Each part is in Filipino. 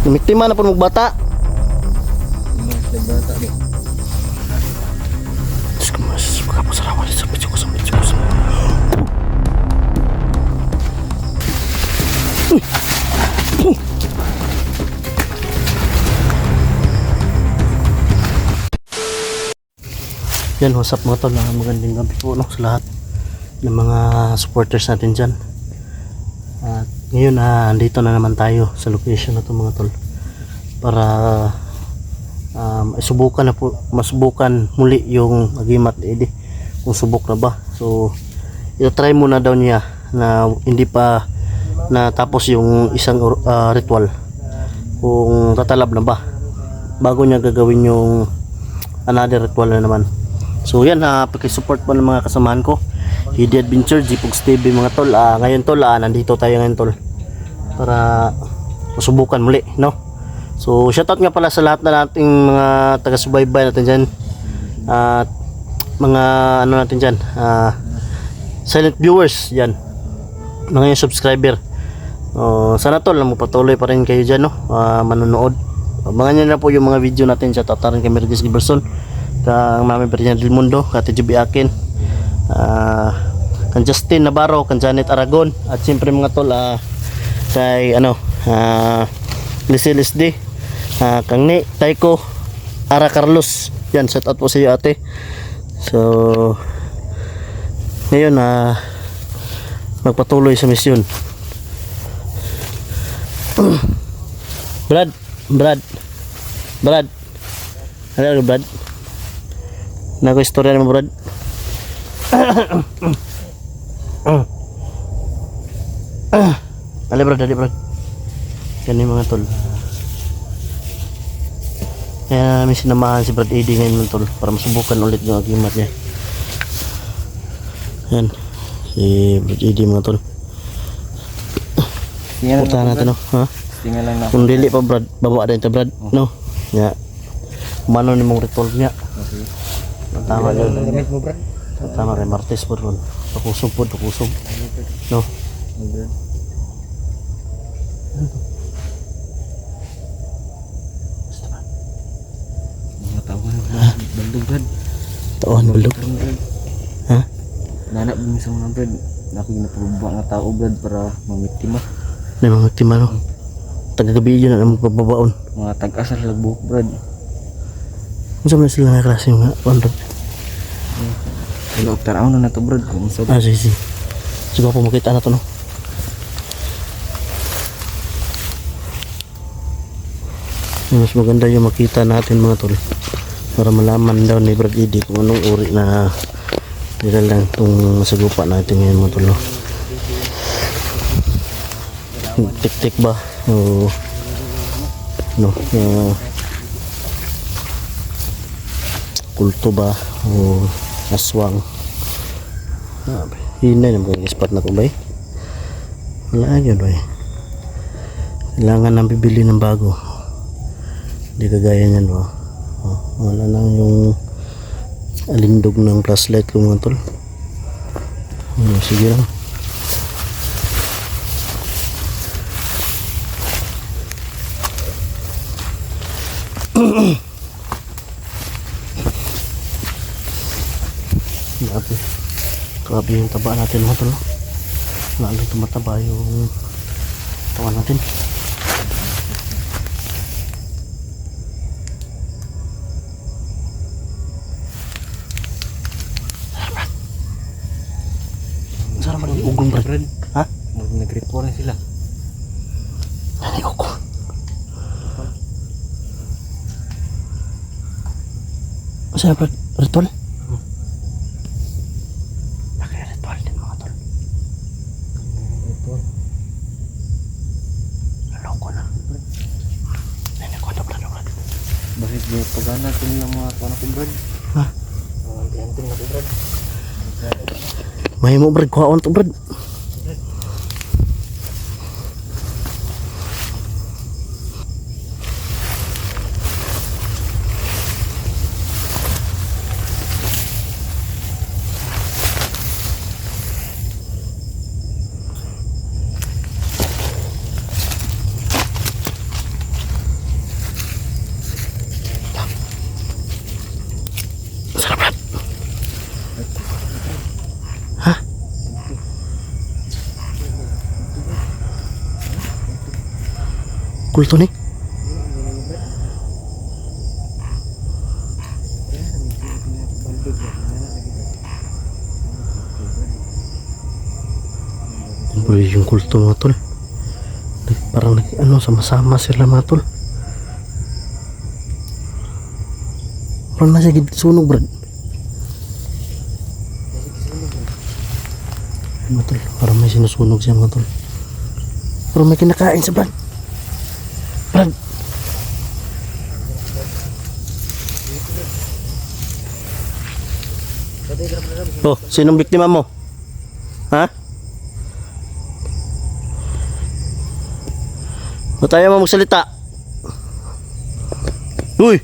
Namiktima na po magbata. Bata di. Diyos ko, mas kapasarawan sa bityo ko sa bityo ko sa. Yan, what's up mga tol, magandang gabi po no, sa lahat ng mga supporters natin dyan. At ngayon andito na naman tayo sa location na to mga tol para subukan na po, masubukan muli yung agimat edi kung subok na ba. So ito-try muna daw niya na hindi pa natapos yung isang ritual, kung tatalab na ba bago niya gagawin yung another ritual na naman. So yan, pakisupport po ng mga kasamahan ko, Hidi Adventure, Gpogs TV mga tol. Ngayon tol, nandito tayo ngayon tol para masubukan muli no. So shoutout nga pala sa lahat na nating mga taga-subaybay natin dyan at mga ano natin dyan, silent viewers yan, mga yung subscriber. Sana tol, magpatuloy pa rin kayo dyan no, manonood. Abangan nyo na po yung mga video natin. Shoutout na rin kay Mergis Giberson, kang Mami Perian del Mundo, kati Jubi Akin, kan Justin Navarro, kan Janet Aragon, at siyempre mga tol kay ano Liselis D, kang ni Taiko Ara Carlos. Yan, shout out po sa iyo ate. So ngayon magpatuloy sa misyon. Brad ano Brad? Naku istorya naman Brad. Dali Brad. Yan yung mga tol. Kaya namin sinamahan si Brad Eddie ngayon mga tol para masubukan ulit yung agimat niya. Yan, si Brad Eddie mga tol. Punta natin no, ha? Tingnan lang na. Kung dili pa Brad, baba din ito Brad, no? Ya. Mano ni mong ritual niya. Okay. Tama yun. Limit mo Brad. Tama kay Martes po ron. Pakusog. No. Basta ba? Mga tawan baldog Brad. Tawan baldog. Ha? Nanap mo sa mga Brad. Nakinapababa nga tao Brad para mamiktima. May mga tima no. Tagagabi yun na magpababaon. Mga tag-asar lagbuhok Brad. Unsa man sila nga klase mga Brad? Wala taraw na to Brad kung sa. Sige. Siguro po makita na to no. Mas maganda yung makita natin mga tol para malaman daw ni Brad Eddie kung anong uri na nilalang itong sagupa natin ngayon mga tol no. Tik-tik ba o no, kulto ba o aswang. Hinay na mga spot na ko ba wala yun ba kailangan nang bibili ng bago, hindi kagaya nyan ba. Wala lang yung alindog ng flashlight ko mga tol. Sige lang. Grabe yung taba natin mga tol. Lalong tumataba yung tawan natin. Sarap ba yung ugong Brad? Ha? Nag-report na sila. Ano yung ugong? Masaya Brad? Ritual? Naka-ritual din mga tol. Report. Naloko na. Nanakot na Brad. Bakit di pagana ito nila mga kanak ko Brad? Ha? Anting na ko Brad. May mo Brad, kuhaon to Brad. kulto ni. Bro, yung kulto mga tol. Parang ano, sama-sama sila mga tol. Parang nasa sunog brad. Mga tol, parang may sinusunog siya mga tol. Parang may kinakain sa brad. Brad. Oh, sinong biktima mo? Ha? O tayo mo magsalita. Uy!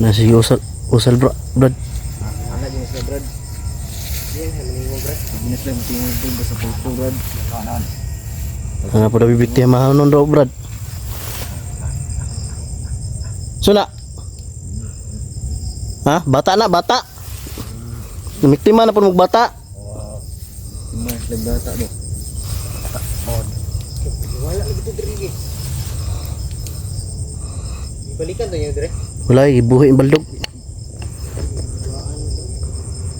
Nasi usal bro, brad. Ana din sa brad. Diyan halingo brad. Binas lang tingog din sa pulpo brad. Ano po na bibiktima nun daw brad? Suna? Ha? Bata na, bata? Namiktima na po magbata? Mas lagbata do. Wala lagi to diri. Ibalikan to niyo dire. Wala, ibuhi yung baldog.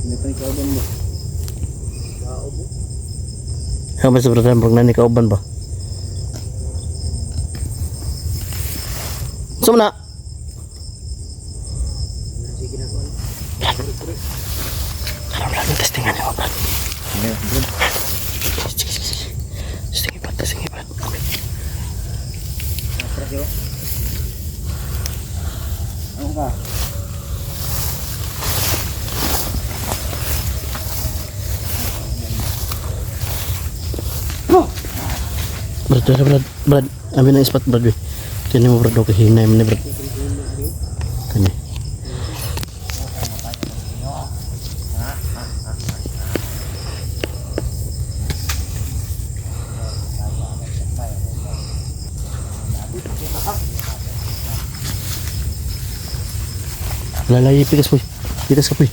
Hindi pa ikauban mo. Kaya sa brother, parang nani kauban ba? Saan mo na? Karang testingan niyo, brad. Yeah, brad. Testingin, brad. Testingin, brad. Okay. Presyo. Ano ka? Brad. Amin ang ispat, brad. Kini mo, brad. Okay, hinay mo ni, brad. Kani. Lalay, pikas, boy. Pikas ka, boy.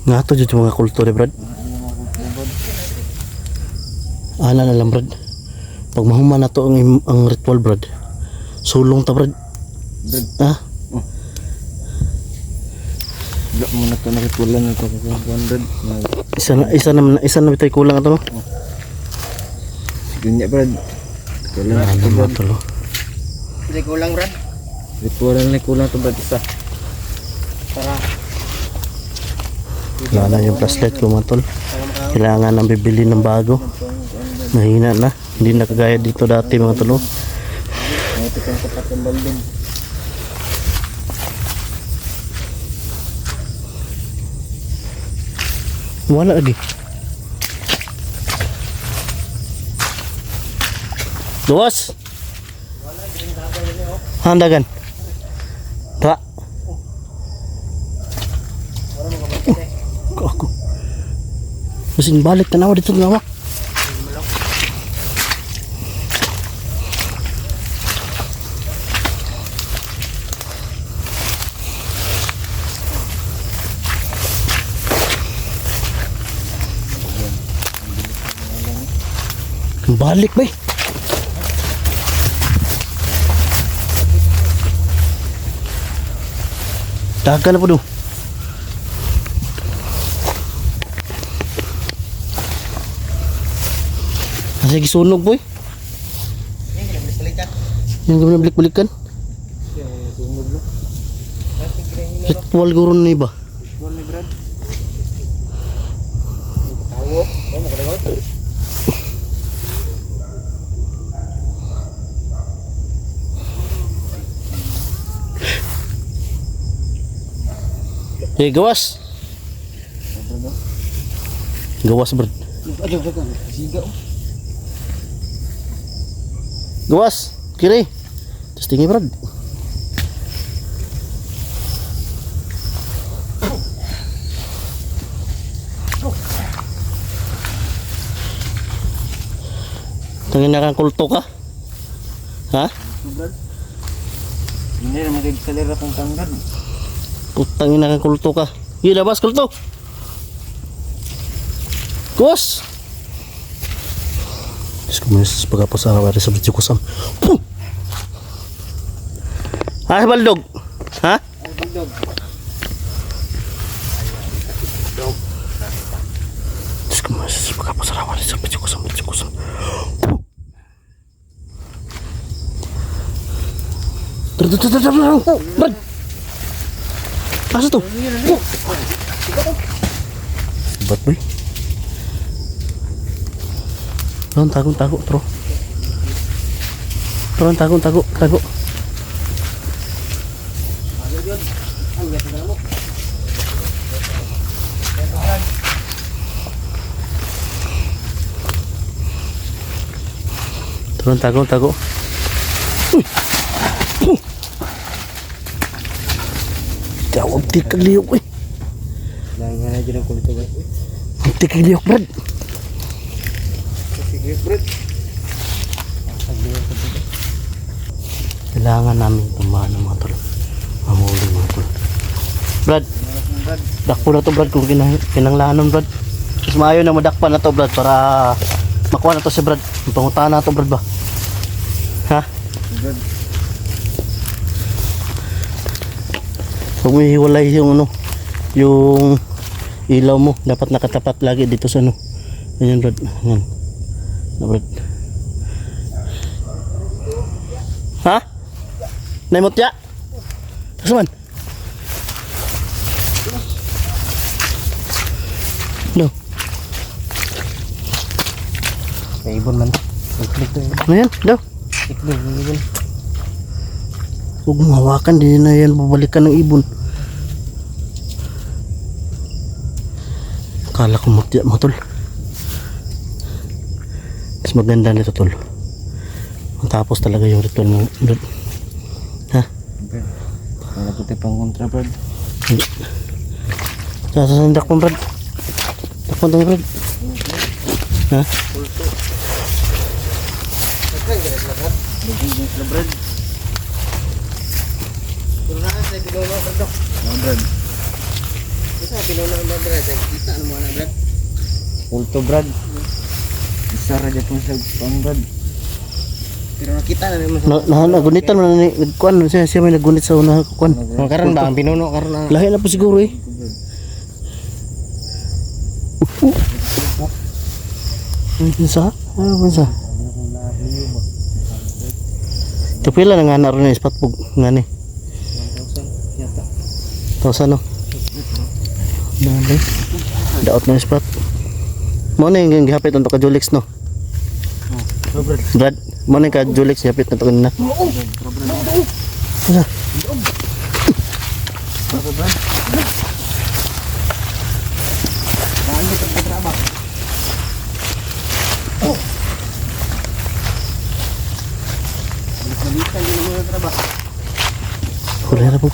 Nga to dyan yung mga kultura, brad. Ala na lang, brad. Pag mahuman na to ang ritual, brad. Sulong ta, brad. Brad. Ha? Wala mo na ito na ritualan na ito kung brad. Isa na bitay kulang ato, no? Dunya brad. Ritualan na ito brad. Tulo. Hindi kulang brad. Ritualan na kulang ito brad isa. Para Wala na yung flashlight ko, mga tol. Kailangan nang bibili ng bago. Mahina na. Hindi na kagaya dito dati, mga tol. ito kang sapat ng balding. Wala lagi. Luwas. Handagan. Tak. Aku. Mesin balik tanawa dito ngawak. Balik bay. Dagan apa tu? Masih lagi sunog boy. Yang kena balik-balikan. Ritual gurun ni ba? Eh, gawas. Gawas, bro. Gawas. Kiri. Terus tinggi, bro. Tangin na kang kulto ka? Ha? Hindi na magigsalira kung tanggal. Putangin na kang kulto ka. Yun, labas kulto. Kus! Diyos ko, may pagkapasara pa rin sa video ko sam. Pum! Ha, baldog? Ha? Ay, bigdog. Diyos ko, may pagkapasara pa rin sa video ko sam. Pum! Brad! Asa to? Ba't boy? Ron, tago, tro. Ron, tago. Ron, tago. Uy! Jawab di kagliok, uy. Langan aja ng kulito ba? Di kagliok, Brad. Sige, Brad. Kailangan namin tumahan ng mga tol. Mamuli mga tol. Brad, Brad. dakpo na to, Brad, kung kinanglahanon, Brad. Mas maayo na madakpan na to, Brad, para makuha na to si Brad. Panguntahan na to, Brad ba? Ha? Brad. Huwag mo hiwalay yung ano, yung ilaw mo. Dapat nakatapat lagi dito sa ano. Ayan, Brad. Ayan. Na, Brad. Ha? Naimot ya? Kasaman? No. May ibon man. Iklik to. Ayan, daw. Iklik, may ibon. Huwag mong hawakan, di na yan babalikan ng ibon. Kala ko mutya mo, tol. Mas maganda nito, tol. Matapos talaga yung ritual mo, Brad. Ha? Brad. Wala puti pang kontra, Brad. Sasasandak mo, Brad. Takpan tayo, Brad. Ha? Magiging na, Brad. Tulahan sa pinuno, Brad. Brad. Isa pinuno na, Brad. Kita ano mo na, Brad. Kulto, Brad. Isa raja pun sa pang, Brad. Pero nakita na naman. Nagunitan mo na ni nagkuan siya may nagunit sa una kuan. Karon ba ang pinuno karon na. Lahi na po siguro eh. Ano pinsa? Ano pinsa? Kapila na nga na rin yung spot po nga ni. 1,000 yata. 1,000 no? Dami. Daot na yung spot. Mo na yung gihapit untuk ka Julix no? Brad, mo na yung ka Julix gihapit na to kanina. Ano?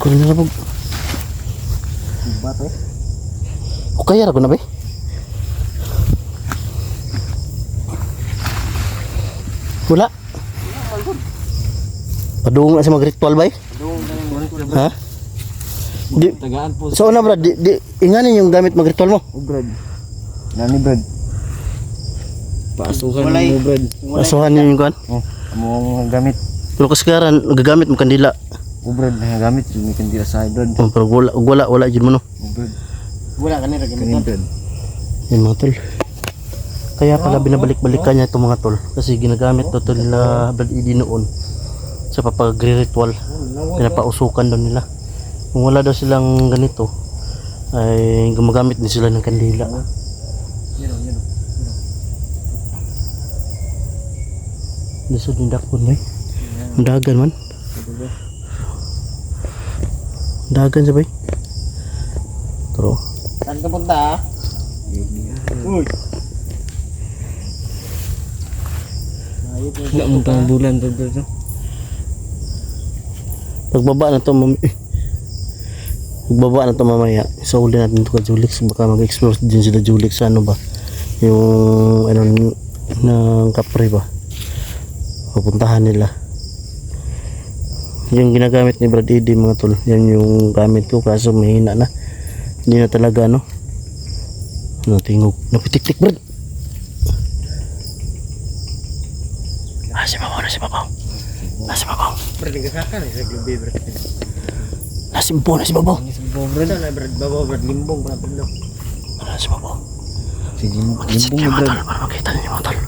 Kulera po. Bato. O kaya ra ko na ba? Wala. Padung na sa mag-ritual ba? Ha? Di, Tagaan po. so na Brad, di inganin yung gamit mag-ritual mo. Oh, Brad. Nani, Brad? Paasukan mo, Brad. Asuhan niyo yung kuan. Oh, amo gamit. Pero kasi karan gagamit mo kandila. Oh, Brad, gamit yung kandila sa Brad. Oh, pero wala jud mo no. Oh, Brad. Wala kanira gamit, Brad. Yung mga tol. Kaya pala binabalik-balikan niya itong mga tol. Kasi ginagamit to nila Brad Idi noon sa papag-ritual. Pinapausukan daw nila. Kung wala daw silang ganito, ay gumagamit din sila ng kandila. Lisod yung dakpon ba? Ang dagan man. Dagan sabay. Turo. Saan ka punta? Uy. Wala mo pang bulan, Brad. Pagbaba na to pagbaba na to mamaya, isauli natin ito ka Julix. Baka mag-explore din sila Julix sa ano ba, yung ano ng Capri ba, pupuntahan nila. Yung ginagamit ni Brad Eddie mga tol, yan yung gamit ko kaso mahina na, hindi na talaga ano, natingog, napitik-tik Brad. Nasi babaw, nasi babaw, nasi babaw, Brad, nagkakakan sa gabi, Brad. nasi babaw, nasi babaw, Nasi babaw, Brad. Sana, Brad, babaw, Brad, limbong, Brad, limbong. nasi babaw. Sige, Mag-isip limbong kayo ni mga Brad. tol, para makita ninyo mga tol.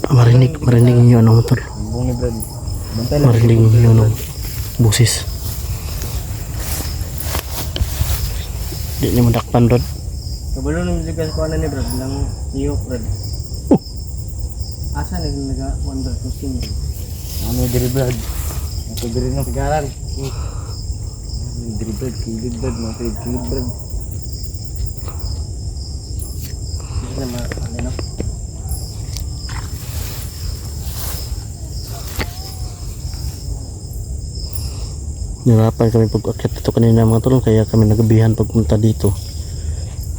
Marinig ninyo ano mga tol, Limbong ni Brad. Bantay lang. marinig ninyo ano, busis. Di niyo madakpan Brad. Kabalo nung ligas ko na ni Brad, lang iyo, Brad. Asa na yung nag-wonder to sing? Ano diri, Brad? Ako diri ng sigaran. Diri, Brad, kilid, Brad, mga kilid, Brad. Ito na mga, ano, Nirapan kami pag-akit dito kanina mga tol, kaya kami nagabihan pagpunta dito.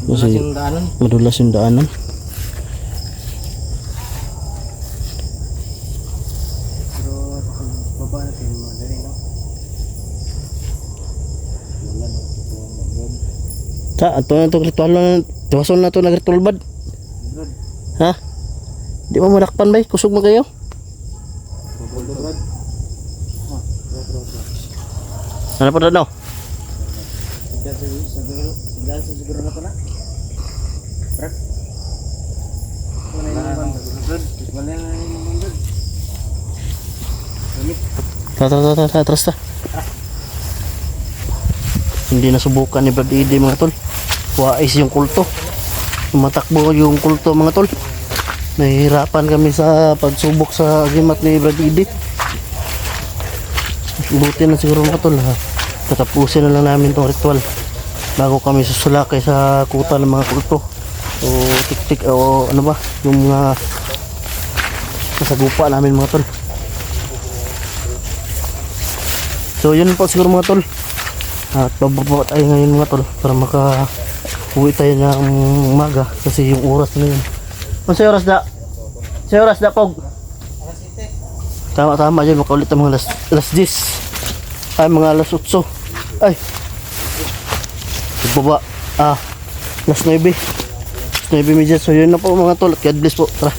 Kasi yung daanan. madulas yung daanan. Pero, baba natin mga dali, no? Wala na, Brad. Ta, ato na itong ritual na, tiwason na ito nag-ritual bad. Brad, Ha? Di mo madakpan ba? Kusog mo kayo? Brad, Brad. Ano pa daw? Siguro na pa na. Brad. Wala na naman, Brad. Wala na naman, Brad. Lamit. Atras ta. Hindi nasubukan ni Brad Eddie mga tol. Wais yung kulto. Tumatakbo yung kulto mga tol. Nahihirapan kami sa pagsubok sa agimat ni Brad Eddie. Buti na siguro mga tol ha. Tatapusin na lang namin tong ritual bago kami susulakay sa kuta ng mga kulto o tik-tik o ano ba yung mga nasagupa namin mga tol. So yun po siguro mga tol, at bababa tayo ngayon mga tol para uwi tayo ng umaga kasi yung oras na yun. Sa oras da? Sa oras da pog? Tama dyan, makaulit ang mga alas 10 ay mga alas 8 ay nagbaba alas 9 media. So yun na po mga tol, God bless po, tara.